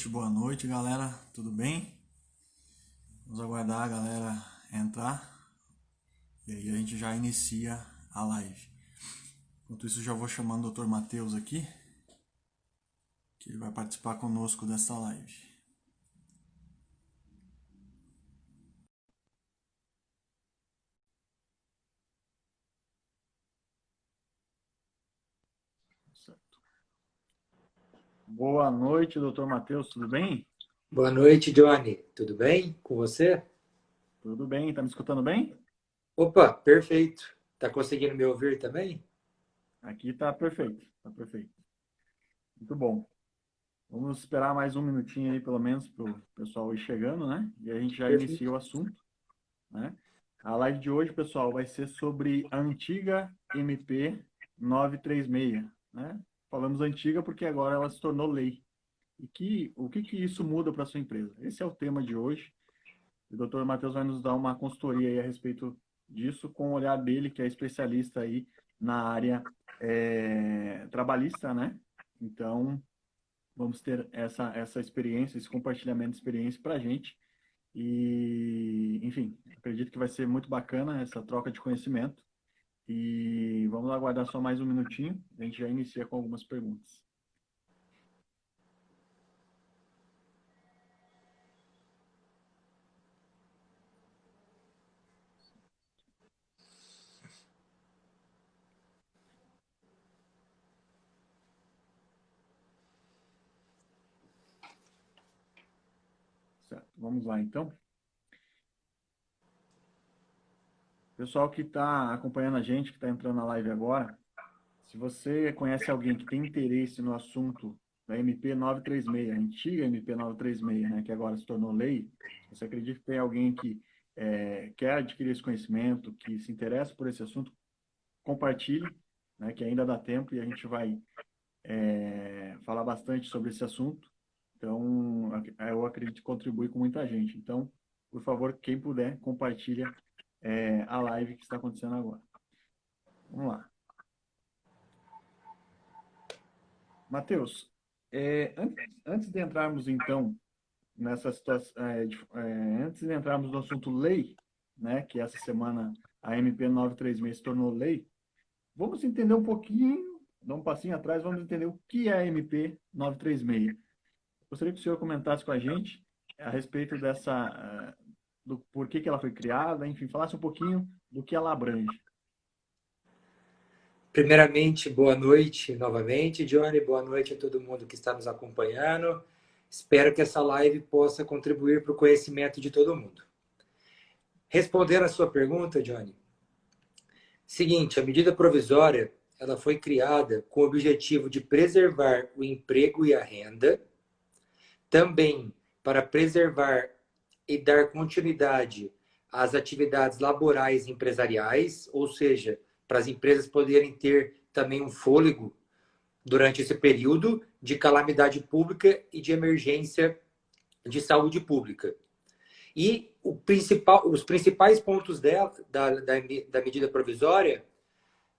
boa noite, galera. Tudo bem? Vamos aguardar a galera entrar e aí a gente já inicia a live. Enquanto isso, já vou chamando o Dr. Matheus aqui, que ele vai participar conosco dessa live. Certo. Boa noite, Dr. Matheus, tudo bem? Boa noite, Johnny. Tudo bem com você? Tudo bem, tá me escutando bem? Opa, perfeito. Tá conseguindo me ouvir também? Aqui tá perfeito, tá perfeito. Muito bom. Vamos esperar mais um minutinho aí, pelo menos, para o pessoal ir chegando, né? E a gente já inicia Perfeito. o assunto, né? A live de hoje, pessoal, vai ser sobre a antiga MP 936, né? Falamos antiga porque agora ela se tornou lei. O que que isso muda para a sua empresa? Esse é o tema de hoje. O Dr. Matheus vai nos dar uma consultoria aí a respeito disso, com o olhar dele, que é especialista aí na área trabalhista, né? Então, vamos ter essa experiência, esse compartilhamento de experiência para a gente. E, enfim, acredito que vai ser muito bacana essa troca de conhecimento. E vamos aguardar só mais um minutinho, a gente já inicia com algumas perguntas. Certo, vamos lá então. Pessoal que está acompanhando a gente, que está entrando na live agora, se você conhece alguém que tem interesse no assunto da MP 936, a antiga MP 936, né, que agora se tornou lei, se você acredita que tem alguém que quer adquirir esse conhecimento, que se interessa por esse assunto, compartilhe, né, que ainda dá tempo e a gente vai falar bastante sobre esse assunto. Então, eu acredito que contribui com muita gente. Então, por favor, quem puder, compartilha a live que está acontecendo agora. Vamos lá. Matheus, antes de entrarmos, então, nessa situação, antes de entrarmos no assunto lei, né, que essa semana a MP 936 se tornou lei, vamos entender um pouquinho, dar um passinho atrás, vamos entender o que é a MP 936. Gostaria que o senhor comentasse com a gente a respeito do porquê que ela foi criada, enfim, falasse um pouquinho do que ela abrange. Primeiramente, boa noite novamente, Johnny. Boa noite a todo mundo que está nos acompanhando. Espero que essa live possa contribuir para o conhecimento de todo mundo. Respondendo a sua pergunta, Johnny, seguinte, a medida provisória ela foi criada com o objetivo de preservar o emprego e a renda, também para preservar e dar continuidade às atividades laborais e empresariais, ou seja, para as empresas poderem ter também um fôlego durante esse período de calamidade pública e de emergência de saúde pública. E os principais pontos da medida provisória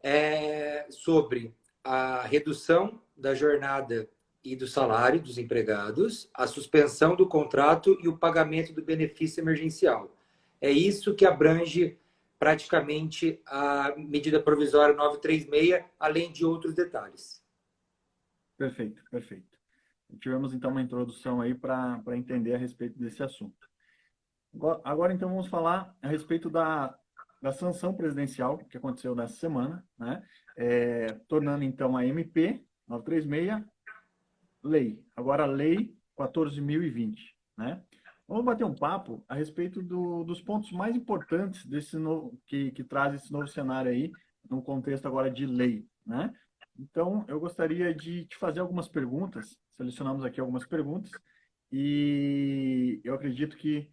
é sobre a redução da jornada e do salário dos empregados, a suspensão do contrato e o pagamento do benefício emergencial. É isso que abrange praticamente a medida provisória 936, além de outros detalhes. Perfeito, perfeito. Tivemos então uma introdução aí para entender a respeito desse assunto. Agora, então, vamos falar a respeito da sanção presidencial que aconteceu nessa semana, né? Tornando, então, a MP 936 lei. Agora, a Lei 14.020, né? Vamos bater um papo a respeito dos pontos mais importantes desse novo, que traz esse novo cenário aí, no contexto agora de lei, né? Então, eu gostaria de te fazer algumas perguntas, selecionamos aqui algumas perguntas, e eu acredito que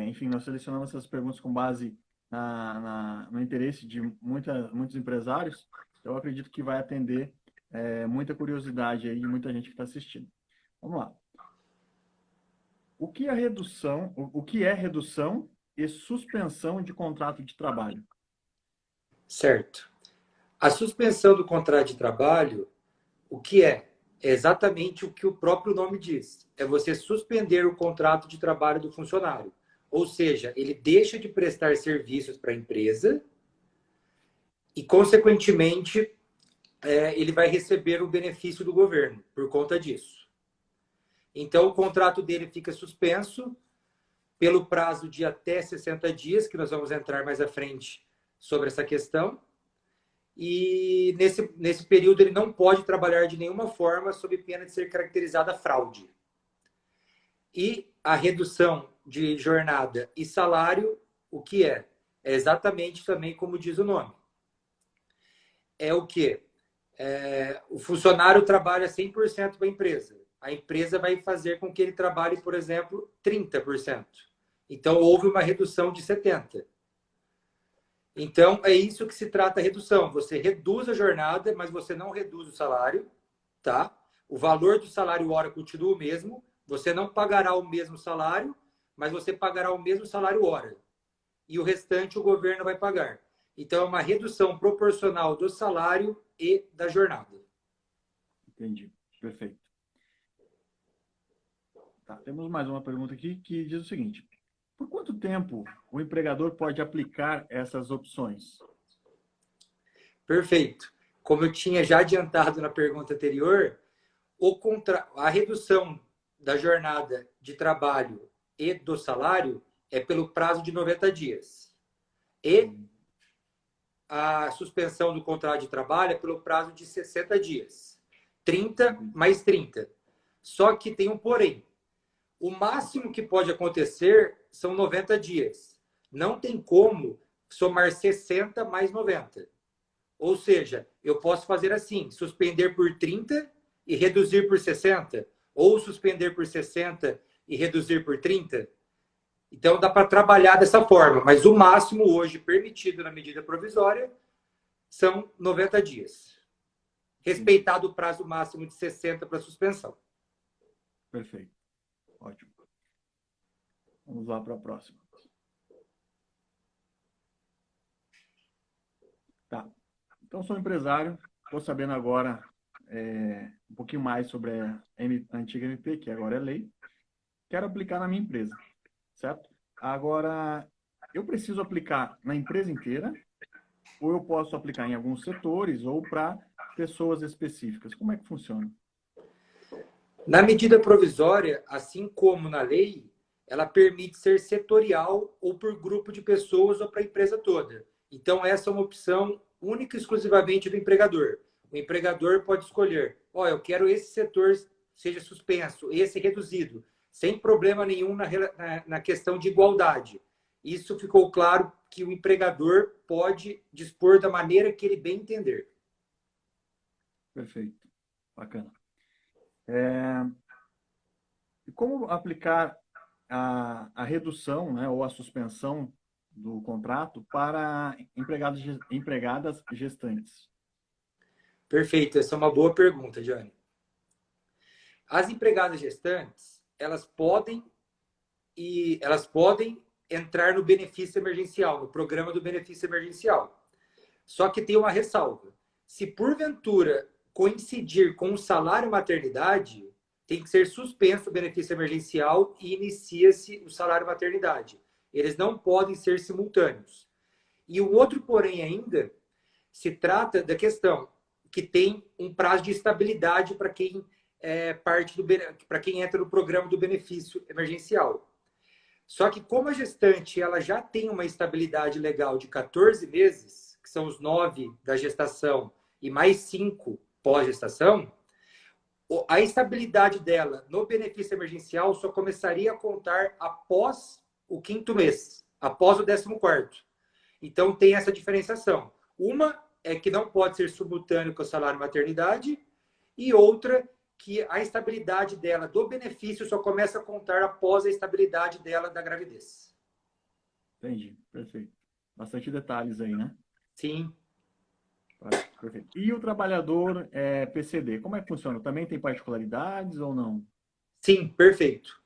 enfim, nós selecionamos essas perguntas com base no interesse de muitos empresários. Então, eu acredito que vai atender muita curiosidade aí de muita gente que está assistindo. Vamos lá. O que é redução e suspensão de contrato de trabalho? Certo. A suspensão do contrato de trabalho, o que é? É exatamente o que o próprio nome diz. É você suspender o contrato de trabalho do funcionário. Ou seja, ele deixa de prestar serviços para a empresa e, consequentemente, ele vai receber o benefício do governo por conta disso. Então, o contrato dele fica suspenso pelo prazo de até 60 dias, que nós vamos entrar mais à frente sobre essa questão. E nesse período ele não pode trabalhar de nenhuma forma sob pena de ser caracterizada fraude. E a redução de jornada e salário, o que é? É exatamente também como diz o nome. É o quê? O funcionário trabalha 100% para a empresa. A empresa vai fazer com que ele trabalhe, por exemplo, 30%. Então, houve uma redução de 70%. Então, é isso que se trata a redução. Você reduz a jornada, mas você não reduz o salário, tá? O valor do salário hora continua o mesmo. Você não pagará o mesmo salário, mas você pagará o mesmo salário hora. E o restante o governo vai pagar. Então, é uma redução proporcional do salário e da jornada. Entendi. Perfeito. Tá, temos mais uma pergunta aqui que diz o seguinte: por quanto tempo o empregador pode aplicar essas opções? Perfeito. Como eu tinha já adiantado na pergunta anterior, a redução da jornada de trabalho e do salário é pelo prazo de 90 dias. E a suspensão do contrato de trabalho é pelo prazo de 60 dias. 30 mais 30. Só que tem um porém. O máximo que pode acontecer são 90 dias. Não tem como somar 60 mais 90. Ou seja, eu posso fazer assim, suspender por 30 e reduzir por 60, ou suspender por 60 e reduzir por 30. Então, dá para trabalhar dessa forma, mas o máximo hoje permitido na medida provisória são 90 dias. Respeitado o prazo máximo de 60 para suspensão. Perfeito. Ótimo. Vamos lá para a próxima. Tá. Então, sou empresário, estou sabendo agora um pouquinho mais sobre a antiga MP, que agora é lei. Quero aplicar na minha empresa, certo? Agora, eu preciso aplicar na empresa inteira ou eu posso aplicar em alguns setores ou para pessoas específicas? Como é que funciona? Na medida provisória, assim como na lei, ela permite ser setorial ou por grupo de pessoas ou para a empresa toda. Então, essa é uma opção única e exclusivamente do empregador. O empregador pode escolher, eu quero esse setor seja suspenso, esse reduzido, sem problema nenhum na questão de igualdade. Isso ficou claro que o empregador pode dispor da maneira que ele bem entender. Perfeito. Bacana. E como aplicar a redução, né, ou a suspensão do contrato para empregadas gestantes? Perfeito, essa é uma boa pergunta, Johnny. As empregadas gestantes, elas podem entrar no benefício emergencial, no programa do benefício emergencial. Só que tem uma ressalva. Se porventura coincidir com o salário maternidade, tem que ser suspenso o benefício emergencial e inicia-se o salário maternidade. Eles não podem ser simultâneos. E o outro porém ainda se trata da questão que tem um prazo de estabilidade para quem para quem entra no programa do benefício emergencial. Só que como a gestante ela já tem uma estabilidade legal de 14 meses, que são os 9 da gestação e mais 5 pós-gestação, a estabilidade dela no benefício emergencial só começaria a contar após o 5º mês, após o 14º. Então tem essa diferenciação. Uma é que não pode ser simultâneo com o salário maternidade e outra que a estabilidade dela do benefício só começa a contar após a estabilidade dela da gravidez. Entendi, perfeito. Bastante detalhes aí, né? Sim. Perfeito. E o trabalhador PCD, como é que funciona? Também tem particularidades ou não? Sim, perfeito.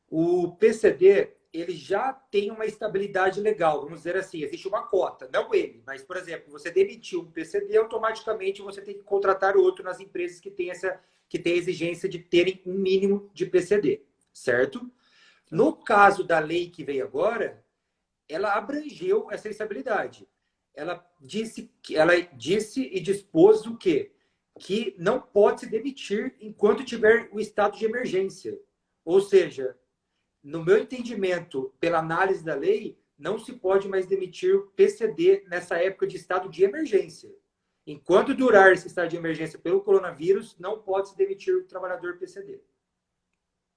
O PCD, ele já tem uma estabilidade legal, vamos dizer assim, existe uma cota, não ele, mas, por exemplo, você demitiu um PCD, automaticamente você tem que contratar outro nas empresas que que tem a exigência de terem um mínimo de PCD, certo? No caso da lei que veio agora, ela abrangeu essa instabilidade. Ela disse e dispôs o quê? Que não pode se demitir enquanto tiver o estado de emergência. Ou seja, no meu entendimento, pela análise da lei, não se pode mais demitir o PCD nessa época de estado de emergência. Enquanto durar esse estado de emergência pelo coronavírus, não pode se demitir o trabalhador PCD.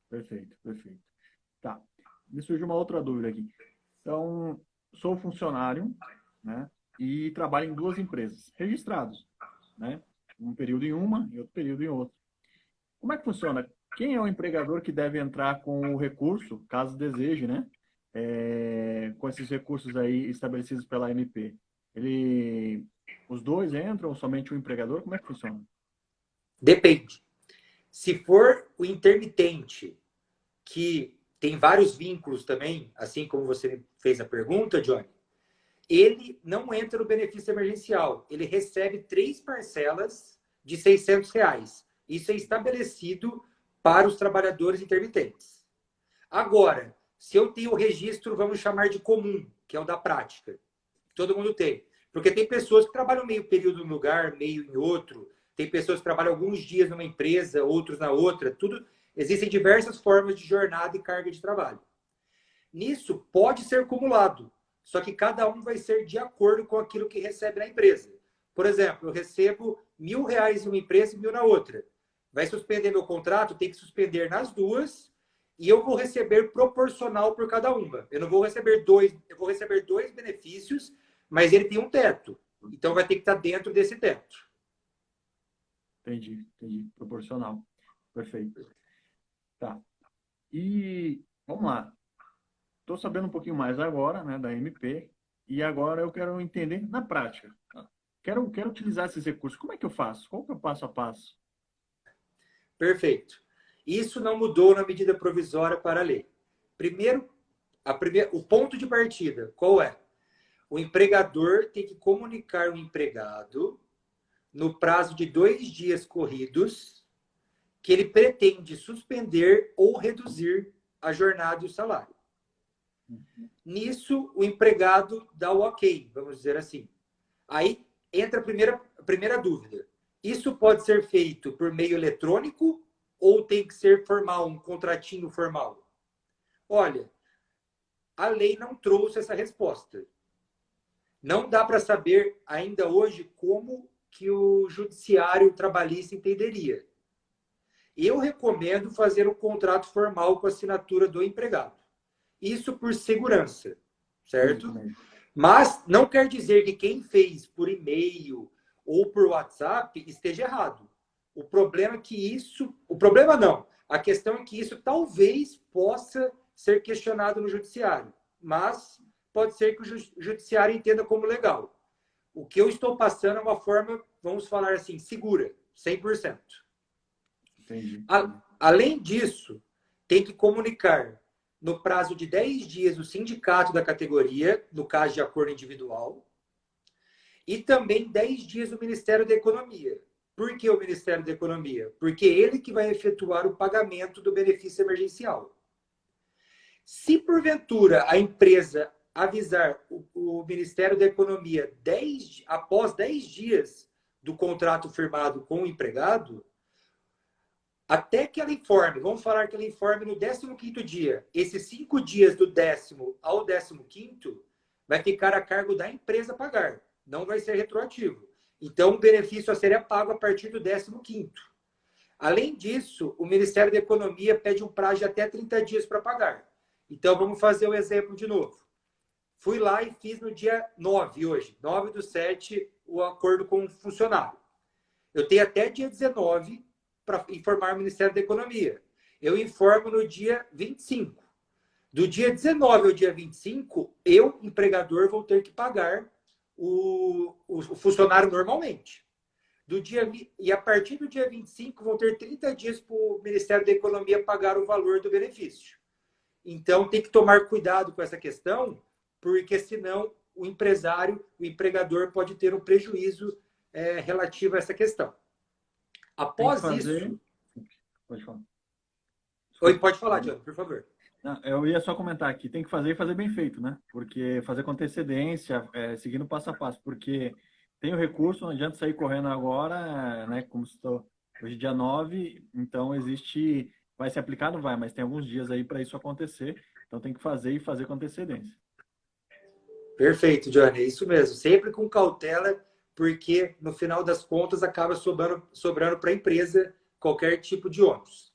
Perfeito, perfeito. Tá. Me surgiu uma outra dúvida aqui. Então, sou funcionário, né? E trabalho em duas empresas, registrados, né? Um período em uma e outro período em outra. Como é que funciona? Quem é o empregador que deve entrar com o recurso, caso deseje, né? Com esses recursos aí estabelecidos pela MP? Os dois entram, ou somente o empregador? Como é que funciona? Depende. Se for o intermitente, que tem vários vínculos também, assim como você fez a pergunta, Johnny, ele não entra no benefício emergencial. Ele recebe 3 parcelas de R$ 600. Isso é estabelecido para os trabalhadores intermitentes. Agora, se eu tenho o registro, vamos chamar de comum, que é o da prática, todo mundo tem. Porque tem pessoas que trabalham meio período num lugar, meio em outro. Tem pessoas que trabalham alguns dias numa empresa, outros na outra. Tudo. Existem diversas formas de jornada e carga de trabalho. Nisso, pode ser cumulado. Só que cada um vai ser de acordo com aquilo que recebe na empresa. Por exemplo, eu recebo R$ 1.000 em uma empresa e 1.000 na outra. Vai suspender meu contrato? Tem que suspender nas duas e eu vou receber proporcional por cada uma. Eu não vou receber dois, eu vou receber 2 benefícios, mas ele tem um teto. Então vai ter que estar dentro desse teto. Entendi, entendi. Proporcional. Perfeito. Tá. E vamos lá. Estou sabendo um pouquinho mais agora, né, da MP, e agora eu quero entender na prática. Quero utilizar esses recursos. Como é que eu faço? Qual que é o passo a passo? Perfeito. Isso não mudou na medida provisória para a lei. Primeiro, o ponto de partida, qual é? O empregador tem que comunicar ao empregado, no prazo de 2 dias corridos, que ele pretende suspender ou reduzir a jornada e o salário. Nisso, o empregado dá o ok, vamos dizer assim. Aí entra a primeira dúvida. Isso pode ser feito por meio eletrônico ou tem que ser formal, um contratinho formal? Olha, a lei não trouxe essa resposta. Não dá para saber ainda hoje como que o judiciário trabalhista entenderia. Eu recomendo fazer um contrato formal com a assinatura do empregado. Isso por segurança, certo? Mas não quer dizer que quem fez por e-mail ou por WhatsApp esteja errado. O problema é que isso... O problema não. A questão é que isso talvez possa ser questionado no judiciário. Mas pode ser que o judiciário entenda como legal. O que eu estou passando é uma forma, vamos falar assim, segura, 100%. Entendi. Além disso, tem que comunicar no prazo de 10 dias o sindicato da categoria, no caso de acordo individual, e também 10 dias o Ministério da Economia. Por que o Ministério da Economia? Porque é ele que vai efetuar o pagamento do benefício emergencial. Se, porventura, a empresa avisar o Ministério da Economia após 10 dias do contrato firmado com o empregado, até que ela informe, vamos falar que ela informe no 15º dia, esses 5 dias do 10º ao 15º, vai ficar a cargo da empresa pagar, não vai ser retroativo. Então, o benefício seria pago a partir do 15º. Além disso, o Ministério da Economia pede um prazo de até 30 dias para pagar. Então, vamos fazer o exemplo de novo. Fui lá e fiz no dia 9 hoje, 9/7, o acordo com o funcionário. Eu tenho até dia 19 para informar o Ministério da Economia. Eu informo no dia 25. Do dia 19 ao dia 25, eu, empregador, vou ter que pagar o funcionário normalmente. E a partir do dia 25, vão ter 30 dias para o Ministério da Economia pagar o valor do benefício. Então, tem que tomar cuidado com essa questão, porque senão o empregador pode ter um prejuízo relativo a essa questão. Após isso, Pode falar. Oi, Desculpa. pode falar, Diogo, por favor. Não, eu ia só comentar aqui, tem que fazer e fazer bem feito, né? Porque fazer com antecedência, seguindo passo a passo, porque tem o recurso, não adianta sair correndo agora, né? Como estou hoje dia 9, então existe, vai ser aplicado, vai, mas tem alguns dias aí para isso acontecer, então tem que fazer e fazer com antecedência. Perfeito, Johnny, é isso mesmo. Sempre com cautela, porque no final das contas acaba sobrando para a empresa qualquer tipo de ônus.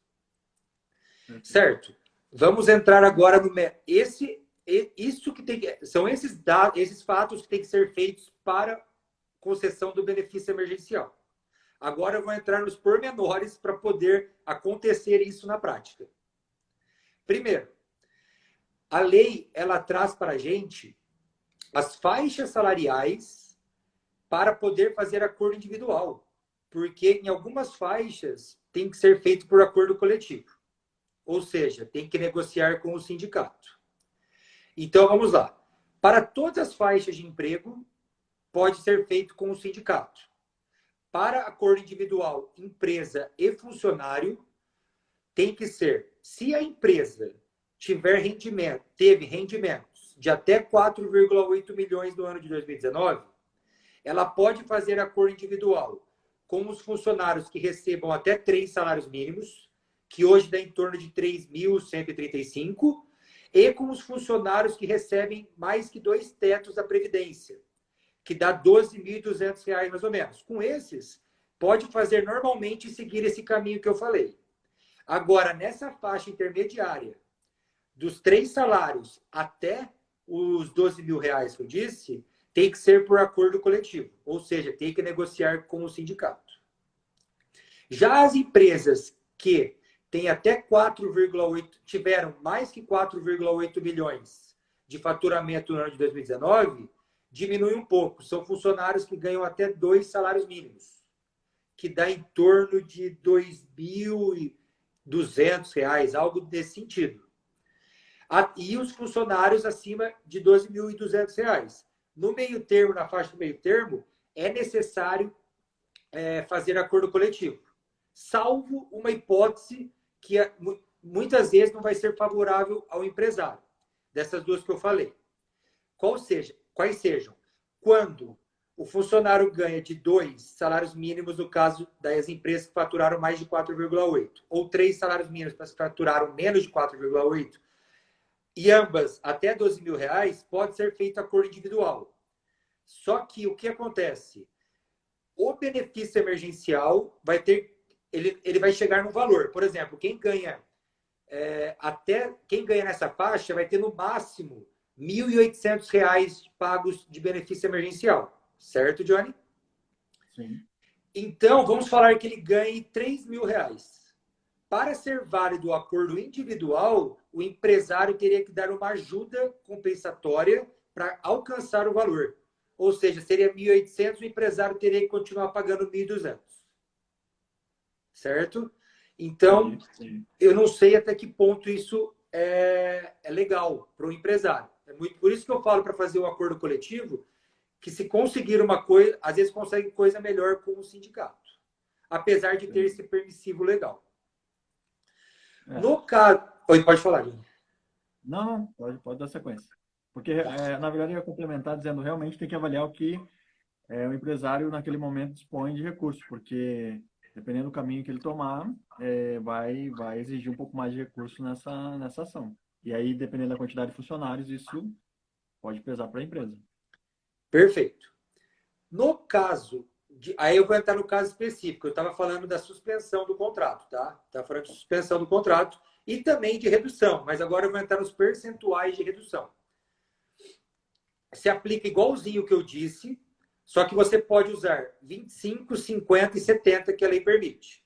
Perfeito. Certo? Vamos entrar agora no isso que tem são esses dados, esses fatos que têm que ser feitos para concessão do benefício emergencial. Agora eu vou entrar nos pormenores para poder acontecer isso na prática. Primeiro, a lei ela traz para a gente as faixas salariais para poder fazer acordo individual, porque em algumas faixas tem que ser feito por acordo coletivo, ou seja, tem que negociar com o sindicato. Então vamos lá. Para todas as faixas de emprego, pode ser feito com o sindicato. Para acordo individual, empresa e funcionário, tem que ser, se a empresa teve rendimentos de até 4,8 milhões no ano de 2019, ela pode fazer acordo individual com os funcionários que recebam até 3 salários mínimos, que hoje dá em torno de 3.135, e com os funcionários que recebem mais que 2 tetos da Previdência, que dá R$ 12.200 mais ou menos. Com esses, pode fazer normalmente e seguir esse caminho que eu falei. Agora, nessa faixa intermediária, dos 3 salários até os R$ 12.000 que eu disse, tem que ser por acordo coletivo, ou seja, tem que negociar com o sindicato. Já as empresas que têm até 4,8, tiveram mais que 4,8 milhões de faturamento no ano de 2019, diminui um pouco. São funcionários que ganham até 2 salários mínimos, que dá em torno de R$ 2.200, algo desse sentido. E os funcionários acima de R$ 12.200. No meio termo, na faixa do meio termo, é necessário fazer acordo coletivo, salvo uma hipótese que muitas vezes não vai ser favorável ao empresário, dessas duas que eu falei. Quais sejam? Quando o funcionário ganha de 2 salários mínimos, no caso das empresas que faturaram mais de 4,8, ou 3 salários mínimos que faturaram menos de 4,8, e ambas até R$ 12.000, pode ser feito acordo individual. Só que o que acontece? O benefício emergencial ele vai chegar no valor. Por exemplo, quem ganha nessa faixa vai ter no máximo R$ 1.800 pagos de benefício emergencial. Certo, Johnny? Sim. Então, vamos falar que ele ganhe R$ 3.000. Para ser válido o acordo individual, o empresário teria que dar uma ajuda compensatória para alcançar o valor. Ou seja, seria 1.800, o empresário teria que continuar pagando 1.200. Certo? Então, eu não sei até que ponto isso é legal para o empresário. É muito por isso que eu falo para fazer o acordo coletivo, que se conseguir uma coisa, às vezes consegue coisa melhor com o sindicato, apesar de ter esse permissivo legal. No caso... Oi, pode falar, Júnior. Não, pode dar sequência. Porque, na verdade, eu ia complementar dizendo realmente tem que avaliar o que o empresário, naquele momento, dispõe de recursos, porque dependendo do caminho que ele tomar, vai exigir um pouco mais de recurso nessa ação. E aí, dependendo da quantidade de funcionários, isso pode pesar para a empresa. Perfeito. No caso, aí eu vou entrar no caso específico. Eu estava falando da suspensão do contrato, tá? Estava falando de suspensão do contrato e também de redução, mas agora eu vou entrar nos percentuais de redução. Se aplica igualzinho o que eu disse, só que você pode usar 25, 50 e 70 que a lei permite.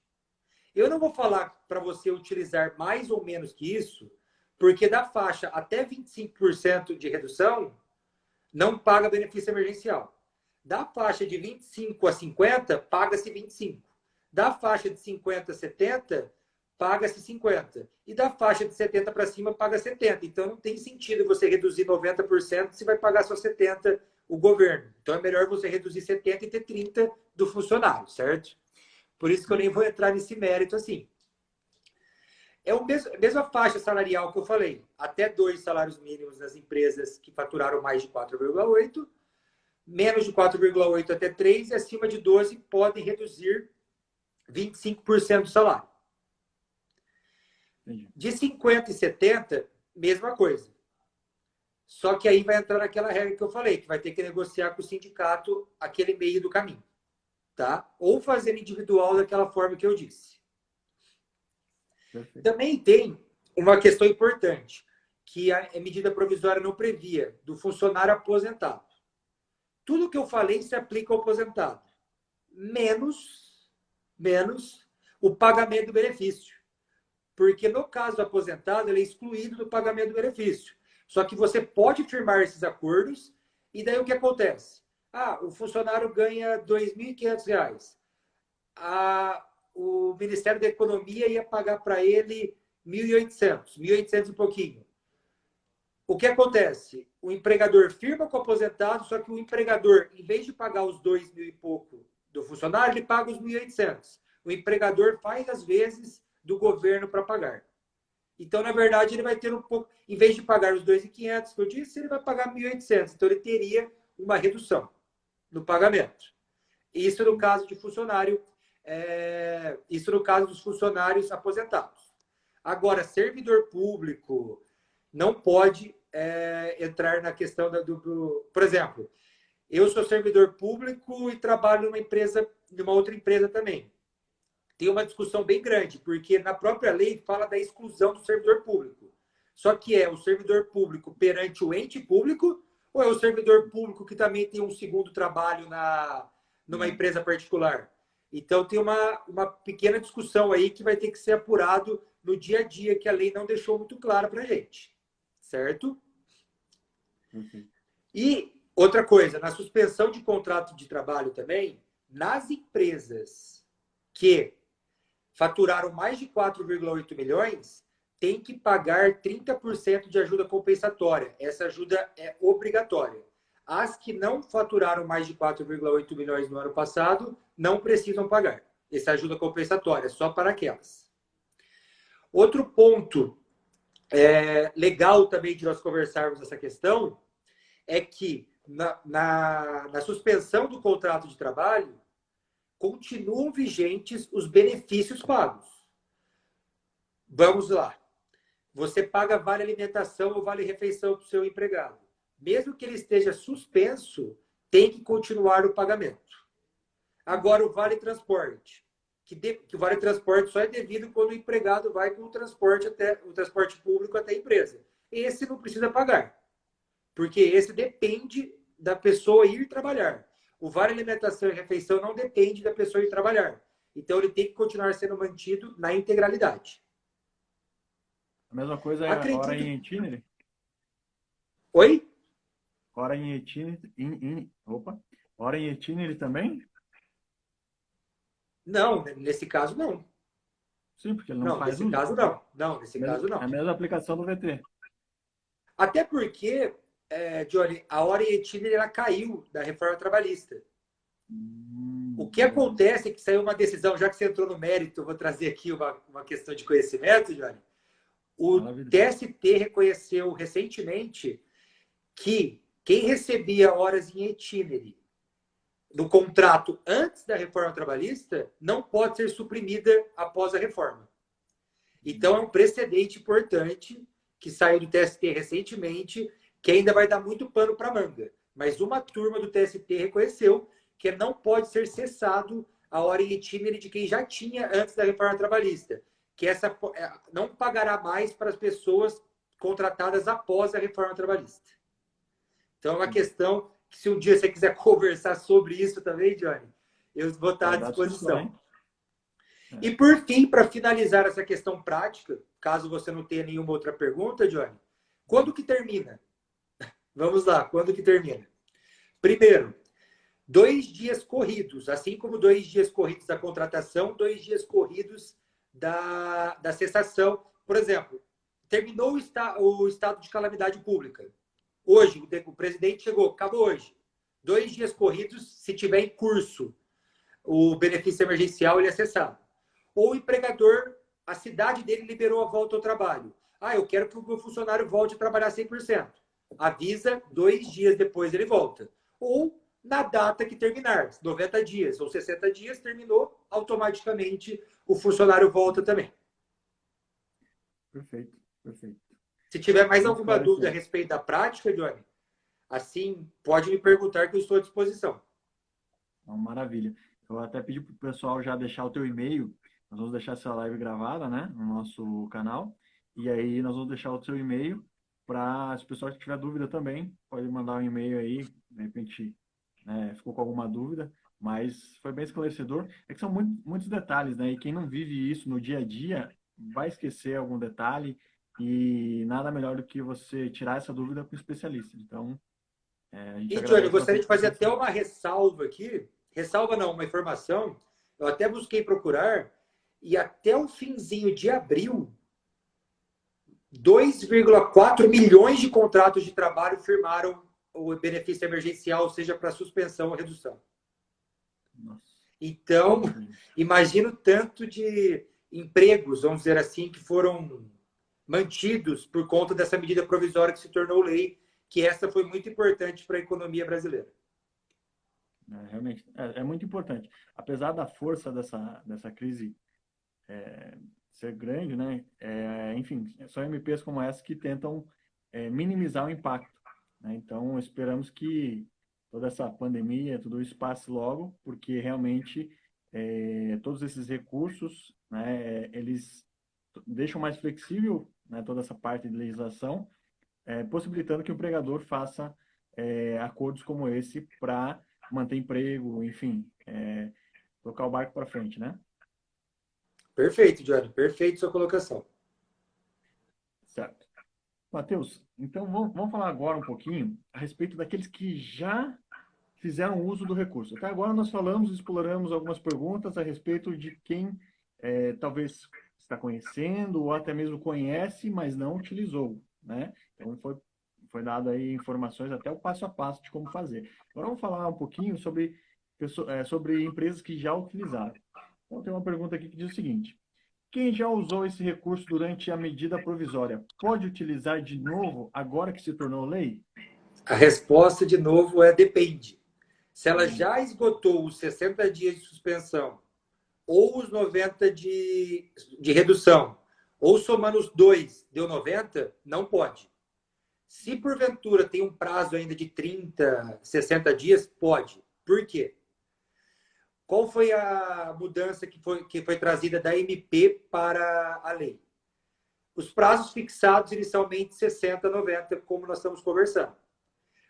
Eu não vou falar para você utilizar mais ou menos que isso, porque da faixa até 25% de redução, não paga benefício emergencial. Da faixa de 25 a 50, paga-se 25. Da faixa de 50 a 70, paga-se 50. E da faixa de 70 para cima, paga 70. Então, não tem sentido você reduzir 90% se vai pagar só 70% o governo. Então, é melhor você reduzir 70% e ter 30% do funcionário, certo? Por isso que eu nem vou entrar nesse mérito assim. É a mesma faixa salarial que eu falei. Até 2 salários mínimos nas empresas que faturaram mais de 4,8, menos de 4,8 até 3 e acima de 12 podem reduzir 25% do salário. Entendi. De 50 e 70, mesma coisa. Só que aí vai entrar naquela regra que eu falei, que vai ter que negociar com o sindicato aquele meio do caminho. Tá? Ou fazer individual daquela forma que eu disse. Perfeito. Também tem uma questão importante, que a medida provisória não previa, do funcionário aposentado. Tudo que eu falei se aplica ao aposentado, menos o pagamento do benefício. Porque no caso do aposentado, ele é excluído do pagamento do benefício. Só que você pode firmar esses acordos e daí o que acontece? O funcionário ganha R$ 2.500. O Ministério da Economia ia pagar para ele 1.800 e pouquinho. O que acontece? O empregador firma com o aposentado, só que o empregador, em vez de pagar os 2.000 e pouco do funcionário, ele paga os 1.800. O empregador faz as vezes do governo para pagar. Então, na verdade, ele vai ter um pouco, em vez de pagar os 2.500 que eu disse, ele vai pagar 1.800. Então, ele teria uma redução no pagamento. Isso no caso de funcionário, isso no caso dos funcionários aposentados. Agora, servidor público não pode entrar na questão por exemplo, eu sou servidor público e trabalho numa outra empresa também. Tem uma discussão bem grande, porque na própria lei fala da exclusão do servidor público. Só que é o servidor público perante o ente público ou é o servidor público que também tem um segundo trabalho numa empresa particular? Então, tem uma pequena discussão aí que vai ter que ser apurado no dia a dia, que a lei não deixou muito claro para a gente. Certo? Perfeito. E outra coisa, na suspensão de contrato de trabalho também, nas empresas que faturaram mais de 4,8 milhões, tem que pagar 30% de ajuda compensatória. Essa ajuda é obrigatória. As que não faturaram mais de 4,8 milhões no ano passado, não precisam pagar. Essa ajuda compensatória, só para aquelas. Outro ponto legal também de nós conversarmos essa questão é que na suspensão do contrato de trabalho, continuam vigentes os benefícios pagos. Vamos lá. Você paga vale alimentação ou vale refeição para o seu empregado. Mesmo que ele esteja suspenso, tem que continuar o pagamento. Agora, o vale transporte. Que o vale transporte só é devido quando o empregado vai com o transporte público até a empresa. Esse não precisa pagar. Porque esse depende da pessoa ir trabalhar. O vale alimentação e refeição não depende da pessoa ir trabalhar. Então, ele tem que continuar sendo mantido na integralidade. A mesma coisa é hora em itinerary? Oi? Hora em itinerary, hora em itinerary também? Não, nesse caso não. Sim, porque ele não faz nesse uso. caso não. Não, nesse caso não. É a mesma aplicação do VT. Até porque, Johnny, a hora em itinerary ela caiu da reforma trabalhista. O que acontece é que saiu uma decisão, já que você entrou no mérito, eu vou trazer aqui uma questão de conhecimento, Johnny. O TST reconheceu recentemente que quem recebia horas em itinerary no contrato antes da reforma trabalhista não pode ser suprimida após a reforma. Então, é um precedente importante que saiu do TST recentemente, que ainda vai dar muito pano para manga. Mas uma turma do TST reconheceu que não pode ser cessado a hora em itinerary de quem já tinha antes da reforma trabalhista, que essa não pagará mais para as pessoas contratadas após a reforma trabalhista. Então, é uma questão que, se um dia você quiser conversar sobre isso também, Johnny, eu vou estar à disposição. E, por fim, para finalizar essa questão prática, caso você não tenha nenhuma outra pergunta, Johnny, quando que termina? Vamos lá, quando que termina? Primeiro, 2 dias corridos, assim como 2 dias corridos da contratação, 2 dias corridos da cessação. Por exemplo, terminou o estado de calamidade pública. Hoje, o presidente chegou, acabou hoje. 2 dias corridos, se tiver em curso o benefício emergencial, ele é cessado. Ou o empregador a cidade dele liberou a volta ao trabalho. Ah, eu quero que o meu funcionário volte a trabalhar 100%. Avisa, 2 dias depois ele volta. Ou na data que terminar, 90 dias ou 60 dias, terminou, automaticamente o funcionário volta também. Perfeito, perfeito. Se tiver mais Bem alguma dúvida a esclarecedor. respeito da prática, Johnny, assim, pode me perguntar que eu estou à disposição. Então, maravilha. Eu até pedi para o pessoal já deixar o teu e-mail. Nós vamos deixar essa live gravada, né, no nosso canal. E aí nós vamos deixar o teu e-mail para se o pessoal que tiver dúvida também, pode mandar um e-mail aí, de repente, né, ficou com alguma dúvida, mas foi bem esclarecedor. É que são muitos detalhes, né? E quem não vive isso no dia a dia vai esquecer algum detalhe e nada melhor do que você tirar essa dúvida com o especialista. Então, a gente E, Johnny, eu agradece gostaria bastante de a fazer até atenção. uma ressalva aqui. Ressalva não, uma informação. Eu até busquei procurar e até o finzinho de abril, 2,4 milhões de contratos de trabalho firmaram o benefício emergencial, seja para suspensão ou redução. Nossa, Então, muita gente. imagino tanto de empregos, vamos dizer assim, que foram mantidos por conta dessa medida provisória que se tornou lei, que essa foi muito importante para a economia brasileira. Realmente, é muito importante. Apesar da força dessa crise ser grande, né? Enfim, são MPs como essa que tentam minimizar o impacto, né? Então, esperamos que toda essa pandemia, tudo isso passe logo, porque realmente todos esses recursos, né, eles deixam mais flexível, né, toda essa parte de legislação, possibilitando que o empregador faça acordos como esse para manter emprego, enfim, tocar o barco para frente, né? Perfeito, Johnny. Perfeito sua colocação. Certo. Matheus, então vamos falar agora um pouquinho a respeito daqueles que já fizeram uso do recurso. Até agora nós falamos, exploramos algumas perguntas a respeito de quem talvez está conhecendo ou até mesmo conhece, mas não utilizou, né? Então foi dado aí informações até o passo a passo de como fazer. Agora vamos falar um pouquinho sobre, sobre empresas que já utilizaram. Então tem uma pergunta aqui que diz o seguinte: quem já usou esse recurso durante a medida provisória pode utilizar de novo agora que se tornou lei? A resposta, de novo, é depende. Se ela Hum, já esgotou os 60 dias de suspensão, ou os 90 de redução, ou somando os dois, deu 90, não pode. Se porventura tem um prazo ainda de 30, 60 dias, pode. Por quê? Qual foi a mudança que foi trazida da MP para a lei? Os prazos fixados inicialmente 60, 90, como nós estamos conversando.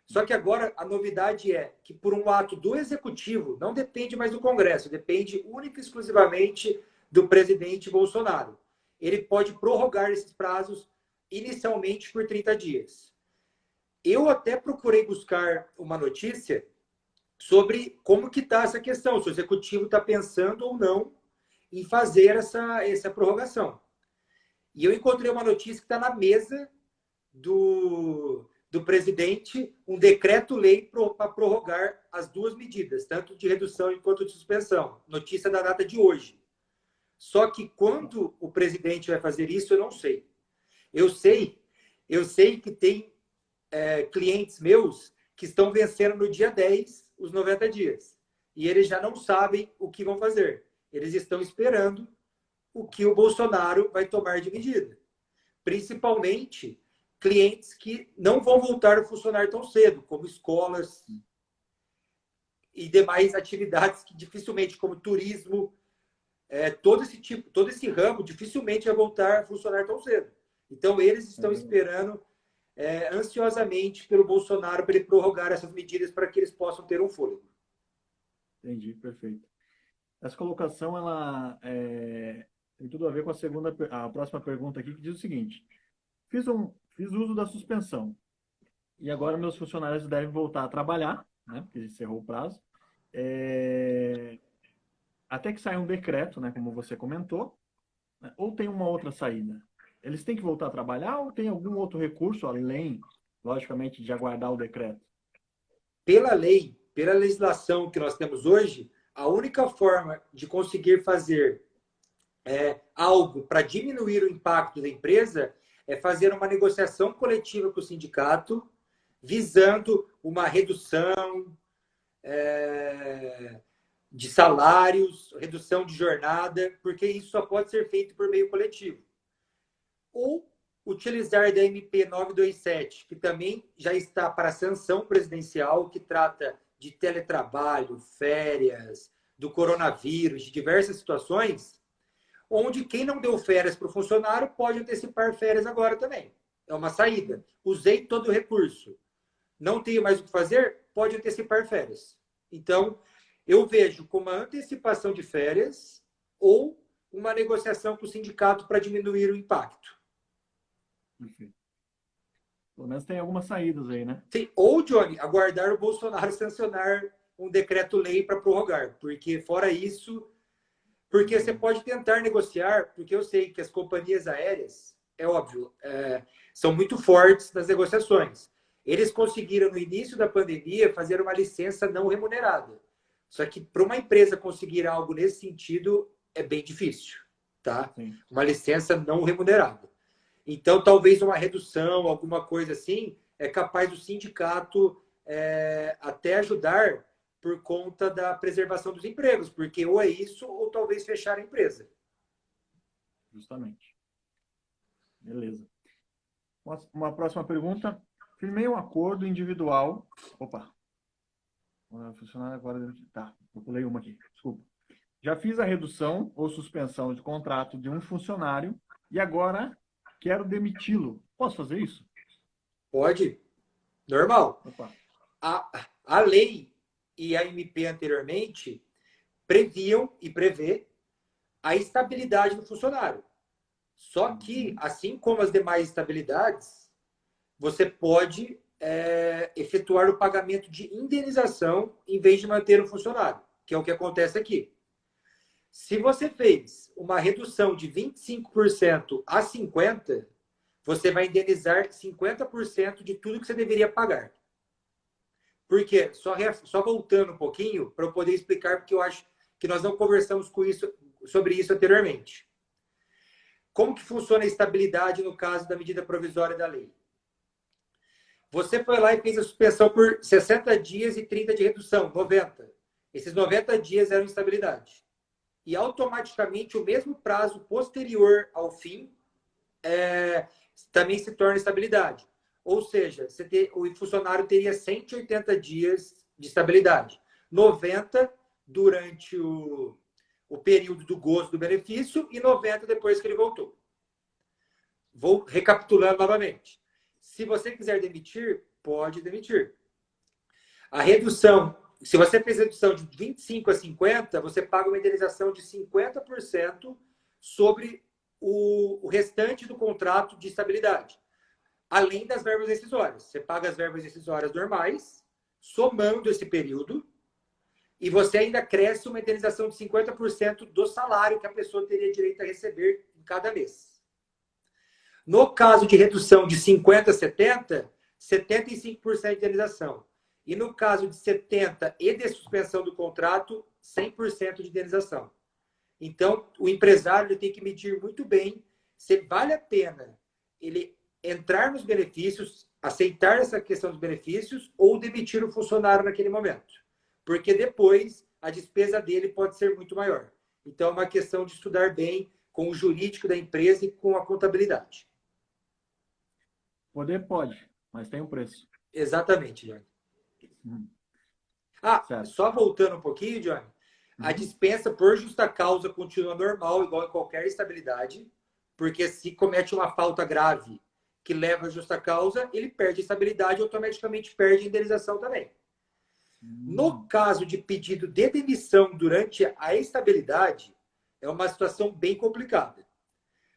Só que agora a novidade é que, por um ato do executivo, não depende mais do Congresso, depende única e exclusivamente do presidente Bolsonaro. Ele pode prorrogar esses prazos inicialmente por 30 dias. Eu até procurei buscar uma notícia sobre como que está essa questão, se o executivo está pensando ou não em fazer essa prorrogação. E eu encontrei uma notícia que está na mesa do presidente, um decreto-lei para prorrogar as duas medidas, tanto de redução quanto de suspensão. Notícia da data de hoje. Só que quando o presidente vai fazer isso, eu não sei. Eu sei que tem clientes meus que estão vencendo no dia 10 os 90 dias. E eles já não sabem o que vão fazer. Eles estão esperando o que o Bolsonaro vai tomar de medida. Principalmente clientes que não vão voltar a funcionar tão cedo, como escolas e demais atividades que dificilmente, como turismo, todo esse ramo dificilmente vai voltar a funcionar tão cedo. Então, eles estão esperando ansiosamente pelo Bolsonaro para ele prorrogar essas medidas para que eles possam ter um fôlego. entendi, perfeito. Essa colocação ela tem tudo a ver com a próxima pergunta aqui, que diz o seguinte: fiz uso da suspensão e agora meus funcionários devem voltar a trabalhar, né? Porque encerrou o prazo. Até que saia um decreto, né? Como você comentou, né, ou tem uma outra saída? Eles têm que voltar a trabalhar ou tem algum outro recurso além, logicamente, de aguardar o decreto? Pela lei, pela legislação que nós temos hoje, a única forma de conseguir fazer algo para diminuir o impacto da empresa é fazer uma negociação coletiva com o sindicato, visando uma redução de salários, redução de jornada, porque isso só pode ser feito por meio coletivo. Ou utilizar da MP 927, que também já está para sanção presidencial, que trata de teletrabalho, férias, do coronavírus, de diversas situações, onde quem não deu férias para o funcionário pode antecipar férias agora também. É uma saída. Usei todo o recurso. Não tenho mais o que fazer? Pode antecipar férias. Então, eu vejo como uma antecipação de férias ou uma negociação com o sindicato para diminuir o impacto. Perfeito. Pelo menos tem algumas saídas aí, né? Sim. Ou, Johnny, aguardar o Bolsonaro sancionar um decreto-lei para prorrogar. Porque, fora isso, porque você pode tentar negociar, porque eu sei que as companhias aéreas, é óbvio, são muito fortes nas negociações. Eles conseguiram, no início da pandemia, fazer uma licença não remunerada. Só que para uma empresa conseguir algo nesse sentido é bem difícil, tá? Sim. Uma licença não remunerada. Então, talvez uma redução, alguma coisa assim, é capaz do sindicato até ajudar por conta da preservação dos empregos, porque ou é isso, ou talvez fechar a empresa. Justamente. Beleza. Uma próxima pergunta. Firmei um acordo individual. Opa. Funcionário agora. Tá, eu pulei uma aqui. Desculpa. Já fiz a redução ou suspensão de contrato de um funcionário e agora quero demiti-lo. Posso fazer isso? Pode. Normal. Opa. A lei e a MP anteriormente previam e prevê a estabilidade do funcionário. Só que, assim como as demais estabilidades, você pode efetuar o pagamento de indenização em vez de manter o funcionário, que é o que acontece aqui. Se você fez uma redução de 25% a 50%, você vai indenizar 50% de tudo que você deveria pagar. Por quê? Só voltando um pouquinho para eu poder explicar, porque eu acho que nós não conversamos sobre isso anteriormente. Como que funciona a estabilidade no caso da medida provisória da lei? Você foi lá e fez a suspensão por 60 dias e 30 de redução, 90. Esses 90 dias eram estabilidade. E automaticamente o mesmo prazo posterior ao fim também se torna estabilidade. Ou seja, o funcionário teria 180 dias de estabilidade. 90 durante o período do gozo do benefício e 90 depois que ele voltou. Vou recapitulando novamente. Se você quiser demitir, pode demitir. A redução, se você fez redução de 25 a 50, você paga uma indenização de 50% sobre o restante do contrato de estabilidade. Além das verbas rescisórias. Você paga as verbas rescisórias normais, somando esse período, e você ainda cresce uma indenização de 50% do salário que a pessoa teria direito a receber em cada mês. No caso de redução de 50 a 70, 75% de indenização. E no caso de 70 e de suspensão do contrato, 100% de indenização. Então, o empresário tem que medir muito bem se vale a pena ele entrar nos benefícios, aceitar essa questão dos benefícios ou demitir o funcionário naquele momento. Porque depois a despesa dele pode ser muito maior. Então, é uma questão de estudar bem com o jurídico da empresa e com a contabilidade. Poder pode, mas tem um preço. Exatamente, Johnny. Certo. Só voltando um pouquinho, Johnny. A dispensa por justa causa continua normal, igual em qualquer estabilidade, porque se comete uma falta grave que leva a justa causa, ele perde a estabilidade e automaticamente perde a indenização também. No caso de pedido de demissão durante a estabilidade, é uma situação bem complicada.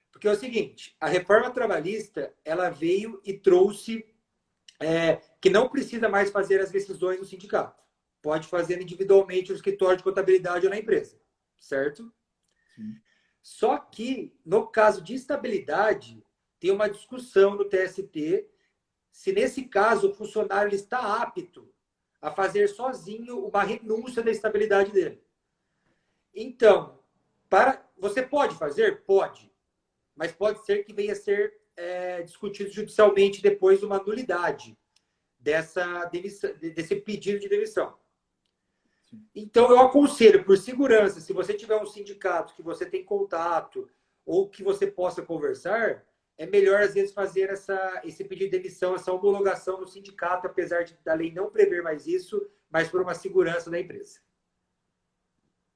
Porque é o seguinte, a reforma trabalhista, ela veio e trouxe que não precisa mais fazer as decisões do sindicato. Pode fazer individualmente no escritório de contabilidade ou na empresa, certo? Sim. Só que, no caso de estabilidade, tem uma discussão no TST se, nesse caso, o funcionário está apto a fazer sozinho uma renúncia da estabilidade dele. Então, Você pode fazer? Pode. Mas pode ser que venha a ser discutido judicialmente depois uma nulidade desse pedido de demissão. Então, eu aconselho, por segurança, se você tiver um sindicato que você tem contato ou que você possa conversar, é melhor, às vezes, fazer esse pedido de demissão, essa homologação no sindicato, apesar da lei não prever mais isso, mas por uma segurança da empresa.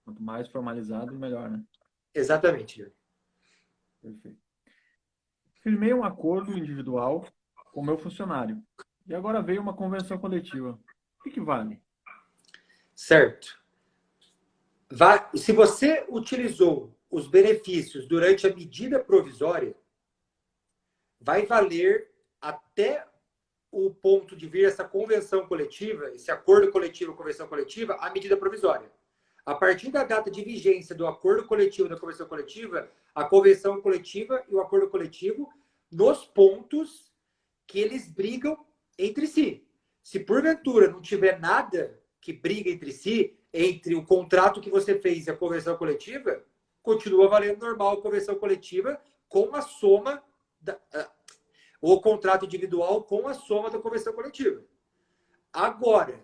Quanto mais formalizado, melhor, né? Exatamente, Júlio. Perfeito. Firmei um acordo individual com o meu funcionário. E agora veio uma convenção coletiva. O que vale? Certo. Se você utilizou os benefícios durante a medida provisória, vai valer até o ponto de vir essa convenção coletiva, esse acordo coletivo, convenção coletiva, a medida provisória. A partir da data de vigência do acordo coletivo da convenção coletiva, a convenção coletiva e o acordo coletivo, nos pontos que eles brigam entre si. Se porventura não tiver nada que briga entre si, entre o contrato que você fez e a convenção coletiva, continua valendo normal a convenção coletiva com a soma o contrato individual com a soma da convenção coletiva. Agora,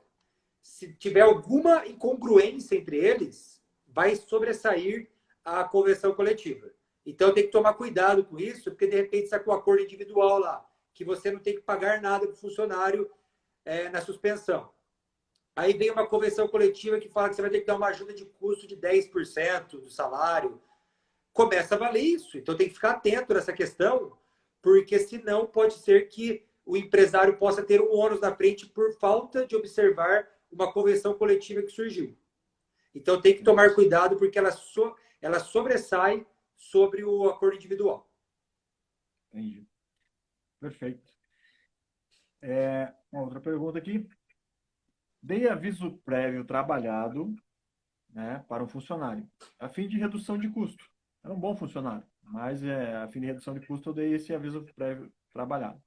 se tiver alguma incongruência entre eles, vai sobressair a convenção coletiva. Então, tem que tomar cuidado com isso, porque, de repente, está com o acordo individual lá, que você não tem que pagar nada para o funcionário na suspensão. Aí vem uma convenção coletiva que fala que você vai ter que dar uma ajuda de custo de 10% do salário. Começa a valer isso. Então, tem que ficar atento nessa questão, porque senão pode ser que o empresário possa ter um ônus na frente por falta de observar uma convenção coletiva que surgiu. Então, tem que tomar cuidado, porque ela sobressai sobre o acordo individual. Entendi. Perfeito. Uma outra pergunta aqui. Dei aviso prévio trabalhado, né, para um funcionário, a fim de redução de custo. Era um bom funcionário, mas a fim de redução de custo eu dei esse aviso prévio trabalhado.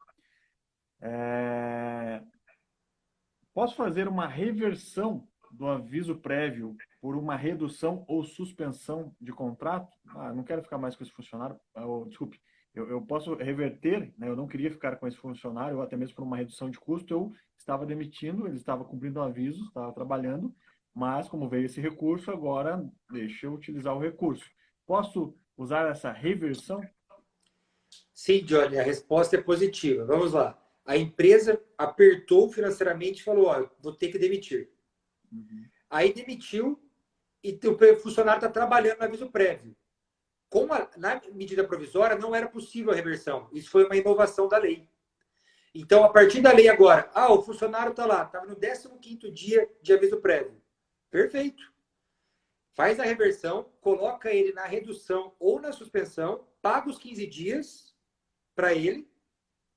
Posso fazer uma reversão do aviso prévio por uma redução ou suspensão de contrato? Não quero ficar mais com esse funcionário. Desculpe, eu posso reverter, né? Eu não queria ficar com esse funcionário, ou até mesmo por uma redução de custo, eu estava demitindo, ele estava cumprindo o aviso, estava trabalhando, mas como veio esse recurso, agora deixa eu utilizar o recurso. Posso usar essa reversão? Sim, Johnny, a resposta é positiva. Vamos lá. A empresa apertou financeiramente e falou, vou ter que demitir. Uhum. Aí demitiu e o funcionário está trabalhando no aviso prévio. Na medida provisória não era possível a reversão. Isso foi uma inovação da lei. Então, a partir da lei agora, o funcionário está lá, estava no 15º dia de aviso prévio. Perfeito. Faz a reversão, coloca ele na redução ou na suspensão, paga os 15 dias para ele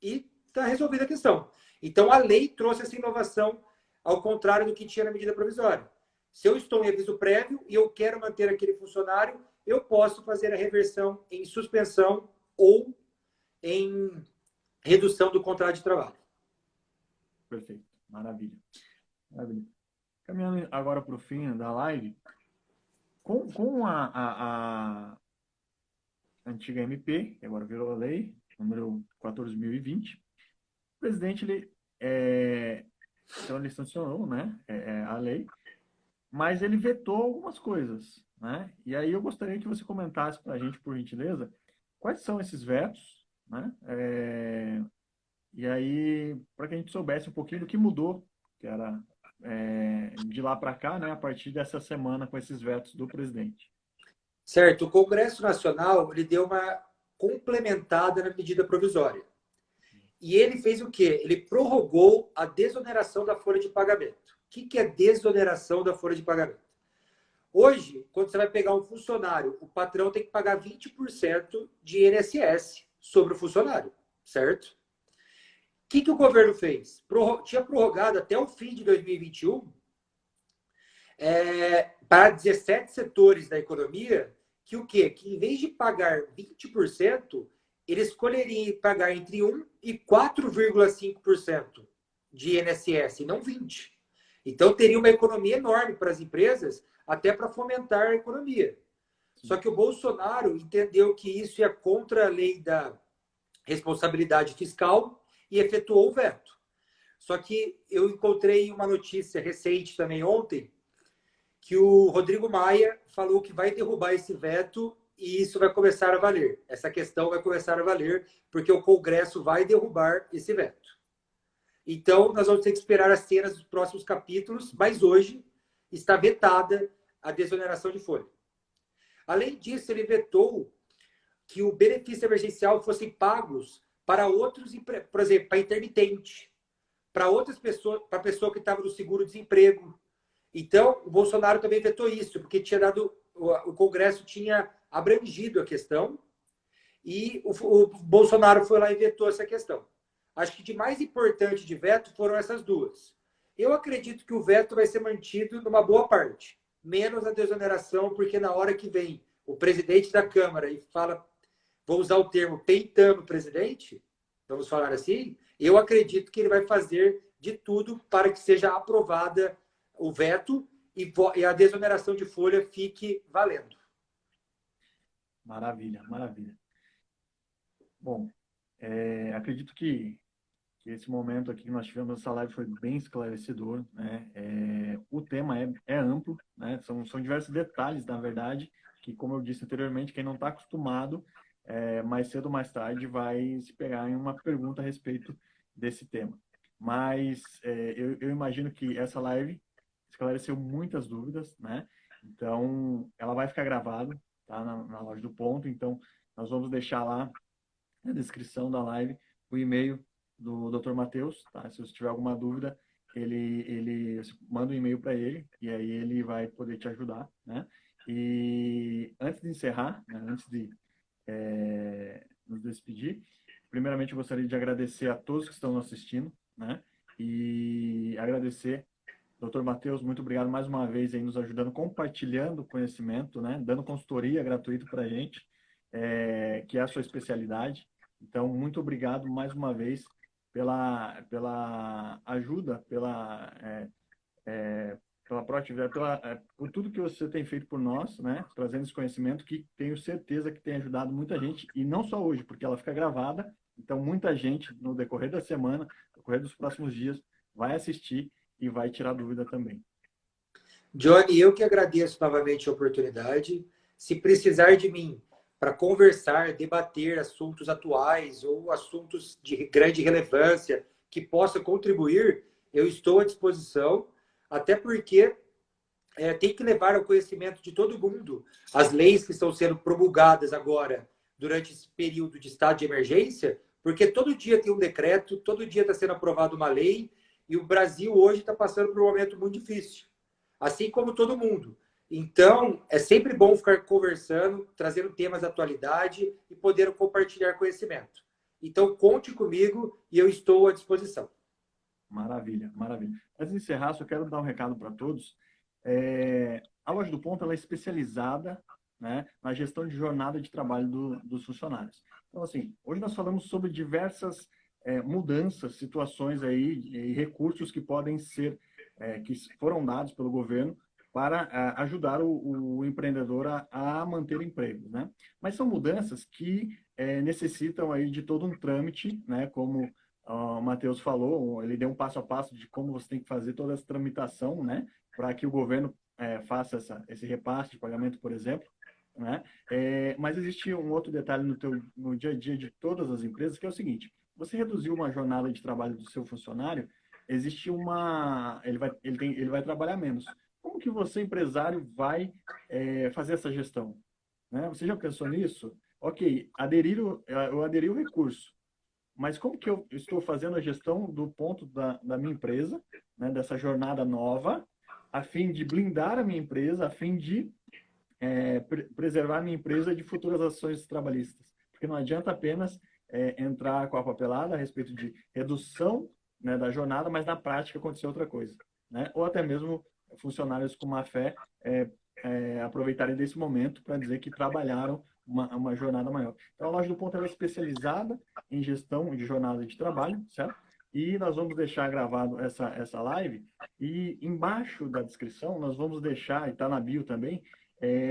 e está resolvida a questão. Então, a lei trouxe essa inovação ao contrário do que tinha na medida provisória. Se eu estou em aviso prévio e eu quero manter aquele funcionário, eu posso fazer a reversão em suspensão ou em redução do contrato de trabalho. Perfeito. Maravilha. Maravilha. Caminhando agora para o fim da live, com a antiga MP, que agora virou a lei, número 14.020, o presidente, então ele sancionou, né, a lei, mas ele vetou algumas coisas, né? E aí eu gostaria que você comentasse para a gente, por gentileza, quais são esses vetos, né? E aí, para que a gente soubesse um pouquinho do que mudou, que era de lá para cá, né, a partir dessa semana com esses vetos do presidente. Certo. O Congresso Nacional ele deu uma complementada na medida provisória. E ele fez o quê? Ele prorrogou a desoneração da folha de pagamento. O que é desoneração da folha de pagamento? Hoje, quando você vai pegar um funcionário, o patrão tem que pagar 20% de INSS sobre o funcionário, certo? O que o governo fez? Tinha prorrogado até o fim de 2021 para 17 setores da economia que o quê? Que em vez de pagar 20%, eles escolheriam pagar entre 1% e 4,5% de INSS, e não 20%. Então, teria uma economia enorme para as empresas, até para fomentar a economia. Só que o Bolsonaro entendeu que isso ia contra a lei da responsabilidade fiscal e efetuou o veto. Só que eu encontrei uma notícia recente também ontem, que o Rodrigo Maia falou que vai derrubar esse veto e isso vai começar a valer. Essa questão vai começar a valer porque o Congresso vai derrubar esse veto. Então, nós vamos ter que esperar as cenas dos próximos capítulos, mas hoje está vetada a desoneração de folha. Além disso, ele vetou que o benefício emergencial fossem pagos para outros, por exemplo, para intermitente, para outras pessoas, para a pessoa que estava no seguro-desemprego. Então, o Bolsonaro também vetou isso, porque tinha dado, o Congresso tinha abrangido a questão e o Bolsonaro foi lá e vetou essa questão. Acho que de mais importante de veto foram essas duas. Eu acredito que o veto vai ser mantido numa boa parte, menos a desoneração, porque na hora que vem o presidente da Câmara e fala, vou usar o termo peitando o presidente, vamos falar assim, eu acredito que ele vai fazer de tudo para que seja aprovada o veto e a desoneração de folha fique valendo. Maravilha, maravilha. Bom, acredito que esse momento aqui que nós tivemos nessa live foi bem esclarecedor, né? O tema é amplo, né? São diversos detalhes, na verdade, que, como eu disse anteriormente, quem não está acostumado, mais cedo ou mais tarde, vai se pegar em uma pergunta a respeito desse tema. Mas eu imagino que essa live esclareceu muitas dúvidas, né? Então, ela vai ficar gravada, tá? Na Loja do Ponto. Então, nós vamos deixar lá na descrição da live o e-mail do Dr. Matheus, tá? Se você tiver alguma dúvida, você manda um e-mail para ele e aí ele vai poder te ajudar, né? E antes de encerrar, né, antes de nos despedir, primeiramente eu gostaria de agradecer a todos que estão nos assistindo, né? E agradecer, Dr. Matheus, muito obrigado mais uma vez aí nos ajudando, compartilhando conhecimento, né? Dando consultoria gratuita para a gente, que é a sua especialidade. Então, muito obrigado mais uma vez pela ajuda, pela proatividade, por tudo que você tem feito por nós, né? Trazendo esse conhecimento que tenho certeza que tem ajudado muita gente, e não só hoje, porque ela fica gravada, então muita gente no decorrer da semana, no decorrer dos próximos dias, vai assistir e vai tirar dúvida também. Johnny, eu que agradeço novamente a oportunidade. Se precisar de mim para conversar, debater assuntos atuais ou assuntos de grande relevância que possa contribuir, eu estou à disposição, até porque tem que levar ao conhecimento de todo mundo as leis que estão sendo promulgadas agora durante esse período de estado de emergência, porque todo dia tem um decreto, todo dia está sendo aprovada uma lei, e o Brasil hoje está passando por um momento muito difícil, assim como todo mundo. Então, é sempre bom ficar conversando, trazendo temas da atualidade e poder compartilhar conhecimento. Então, conte comigo e eu estou à disposição. Maravilha, maravilha. Antes de encerrar, só quero dar um recado para todos. A Loja do Ponto ela é especializada, né, na gestão de jornada de trabalho dos funcionários. Então, assim, hoje nós falamos sobre diversas mudanças, situações aí e recursos que podem ser, que foram dados pelo governo para ajudar o empreendedor a manter empregos, né? Mas são mudanças que necessitam aí de todo um trâmite, né? Como o Matheus falou, ele deu um passo a passo de como você tem que fazer toda essa tramitação, né? Para que o governo faça esse repasse de pagamento, por exemplo, né? Mas existe um outro detalhe no dia a dia de todas as empresas, que é o seguinte: você reduziu uma jornada de trabalho do seu funcionário, existe ele vai trabalhar menos. Como que você, empresário, vai fazer essa gestão? Né? Você já pensou nisso? Ok, eu aderi o recurso, mas como que eu estou fazendo a gestão do ponto da minha empresa, né, dessa jornada nova, a fim de blindar a minha empresa, a fim de preservar a minha empresa de futuras ações trabalhistas? Porque não adianta apenas entrar com a papelada a respeito de redução, né, da jornada, mas na prática acontecer outra coisa, né? Ou até mesmo funcionários com má fé aproveitarem desse momento para dizer que trabalharam uma jornada maior. Então, a Loja do Ponto ela é especializada em gestão de jornada de trabalho, certo? E nós vamos deixar gravado essa live, e embaixo da descrição nós vamos deixar, e está na bio também,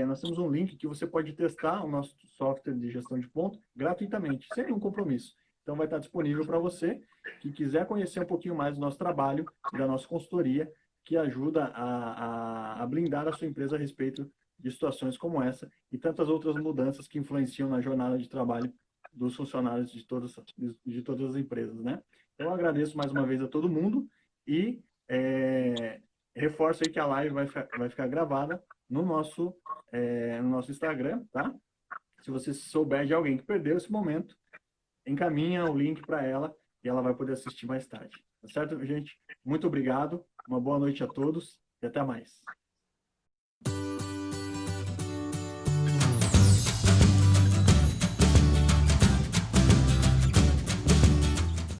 nós temos um link que você pode testar o nosso software de gestão de ponto gratuitamente, sem nenhum compromisso. Então, vai estar disponível para você que quiser conhecer um pouquinho mais do nosso trabalho e da nossa consultoria, que ajuda a blindar a sua empresa a respeito de situações como essa e tantas outras mudanças que influenciam na jornada de trabalho dos funcionários de todas as empresas, né? Então, eu agradeço mais uma vez a todo mundo e reforço aí que a live vai ficar gravada no nosso Instagram, tá? Se você souber de alguém que perdeu esse momento, encaminha o link para ela e ela vai poder assistir mais tarde. Tá certo, gente? Muito obrigado, uma boa noite a todos e até mais.